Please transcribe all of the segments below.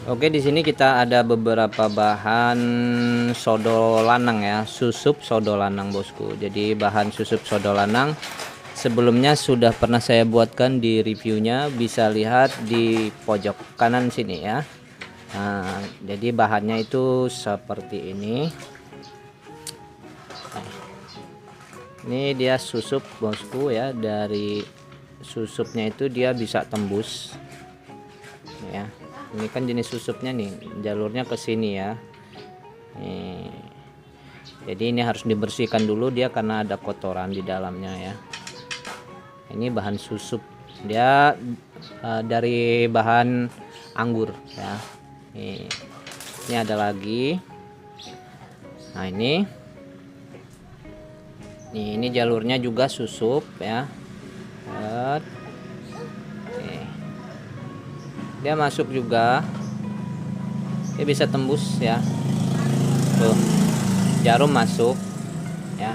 Oke, di sini kita ada beberapa bahan sodo lanang ya, susup sodo lanang bosku. Jadi bahan susup sodo lanang sebelumnya sudah pernah saya buatkan di reviewnya, bisa lihat di pojok kanan sini ya. Nah, jadi bahannya itu seperti ini. Ini dia susup bosku ya, dari susupnya itu dia bisa tembus ya. Ini kan jenis susupnya nih, jalurnya ke sini ya. Nih. Jadi ini harus dibersihkan dulu dia karena ada kotoran di dalamnya ya. Ini bahan susup, dia dari bahan anggur ya. Ini ada lagi. Nah ini jalurnya juga susup ya. Dia masuk juga, dia bisa tembus ya. Tuh, jarum masuk ya.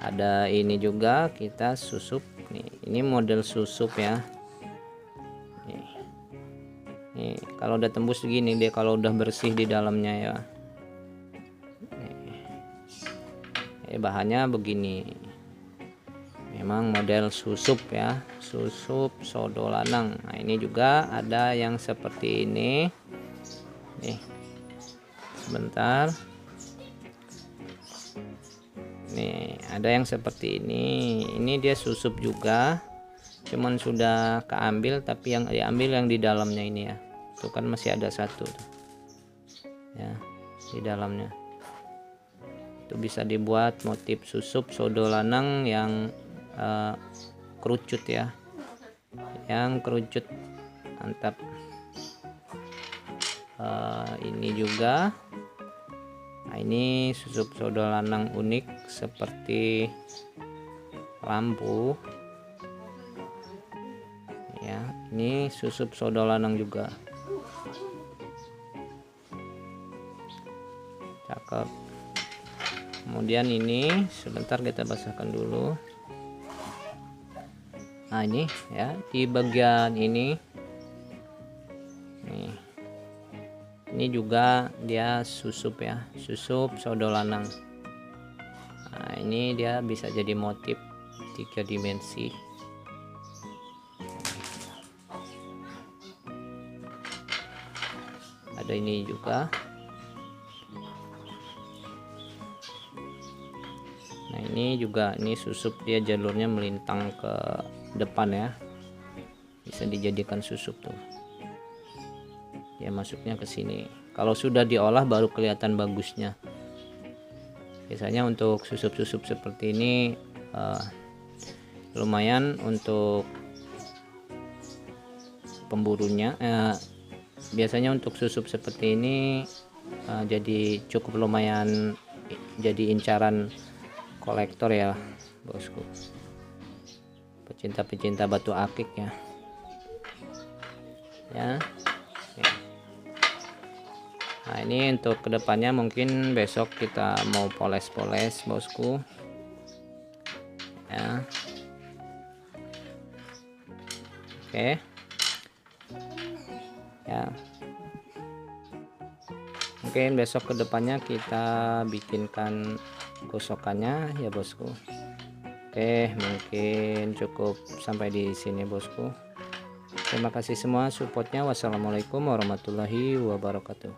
Ada ini juga kita susup nih. Ini model susup ya. Nih, kalau udah tembus segini dia, kalau udah bersih di dalamnya ya. Bahannya begini. Memang model susup ya, susup sodo lanang. Nah, ini juga ada yang seperti ini. Nih. Sebentar. Nih, ada yang seperti ini. Ini dia susup juga. Cuman sudah keambil, tapi yang diambil yang di dalamnya ini ya. Itu kan masih ada satu tuh. Ya, di dalamnya. Itu bisa dibuat motif susup sodo lanang yang kerucut ya, yang kerucut mantap. Ini juga, nah ini susup sodo lanang unik seperti lampu ya. Ini susup sodo lanang juga cakep. Kemudian ini sebentar kita basahkan dulu. Nah ini ya, di bagian ini nih, ini juga dia susup ya, susup sodo lanang. Nah ini dia bisa jadi motif 3 dimensi. Ada ini juga. Nah ini juga, ini susup dia jalurnya melintang ke depan ya, bisa dijadikan susup tuh ya, masuknya ke sini. Kalau sudah diolah baru kelihatan bagusnya. Biasanya untuk susup-susup seperti ini lumayan untuk pemburunya. Biasanya untuk susup seperti ini jadi cukup lumayan jadi incaran kolektor ya bosku, pecinta-pecinta batu akik ya. Nah ini untuk kedepannya mungkin besok kita mau poles-poles bosku ya. Oke ya, mungkin besok kedepannya kita bikinkan gosokannya ya bosku. Oke, mungkin cukup sampai di sini bosku. Terima kasih semua supportnya. Wassalamualaikum warahmatullahi wabarakatuh.